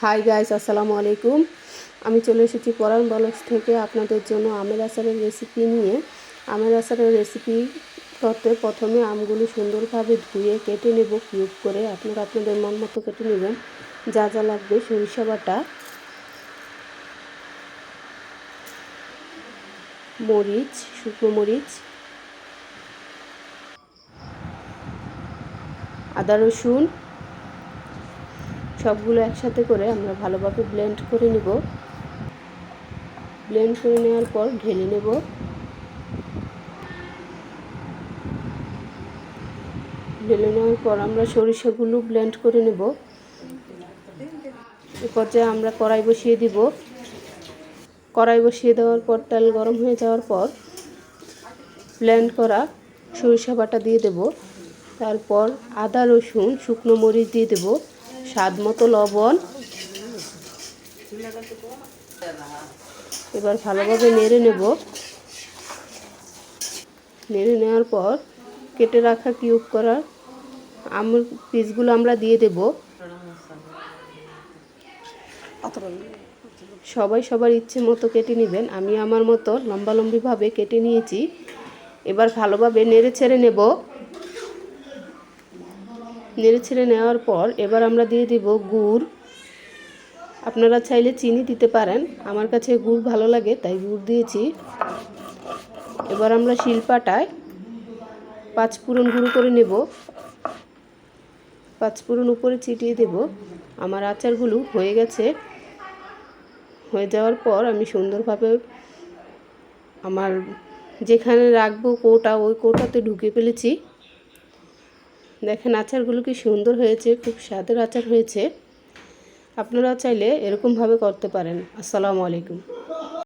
Hi guys, আসসালামু আলাইকুম। আমি চলে এসেছি পরাণ ব্লগস থেকে আপনাদের জন্য আমের আচারের রেসিপি নিয়ে। আমের আচারের রেসিপি করতে প্রথমে আমগুলো সুন্দরভাবে ধুয়ে কেটে নেব কিউব করে। আপনারা আপনাদের মন মতো কেটে নেবেন। যা যা লাগবে: সরিষা বাটা, মরিচ, শুকনো মরিচ, আদা রসুন, সবগুলো একসাথে করে আমরা ভালোভাবে ব্লেন্ড করে নেব। ব্লেন্ড করে নেওয়ার পর ঢেলে নেব। ঢেলে নেওয়ার পর আমরা সরিষাগুলো ব্লেন্ড করে নেব। এ পর্যায়ে আমরা কড়াই বসিয়ে দিব। কড়াই বসিয়ে দেওয়ার পর তেল গরম হয়ে যাওয়ার পর ব্লেন্ড করা সরিষা বাটা দিয়ে দেব। তারপর আদা রসুন শুকনো মরিচ দিয়ে দেব, স্বাদ মতো লবণ। এবার ভালোভাবে নেড়ে নেব। নেড়ে নেওয়ার পর কেটে রাখা কিউব করা আমের পিসগুলো আমরা দিয়ে দেব। সবাই সবার ইচ্ছে মতো কেটে নেবেন। আমি আমার মতো লম্বালম্বিভাবে কেটে নিয়েছি। এবার ভালোভাবে নেড়ে ছেড়ে নেব। নেড়ে ছেড়ে নেওয়ার পর এবার আমরা দিয়ে দেব গুড়। আপনারা চাইলে চিনি দিতে পারেন, আমার কাছে গুড় ভালো লাগে তাই গুড় দিয়েছি। এবার আমরা শিলপাটায় 5 ফোড়ন গুঁড়ো করে নেব। 5 ফোড়ন উপরে ছিটিয়ে দেব। আমার আচারগুলো হয়ে গেছে। হয়ে যাওয়ার পর আমি সুন্দরভাবে আমার যেখানে রাখবো কৌটা, ওই কৌটাতে ঢুকে ফেলেছি। দেখেন আচারগুলো কি সুন্দর হয়েছে, খুব স্বাদের আচার হয়েছে। আপনারা চাইলে এরকমভাবে করতে পারেন। আসসালামু আলাইকুম।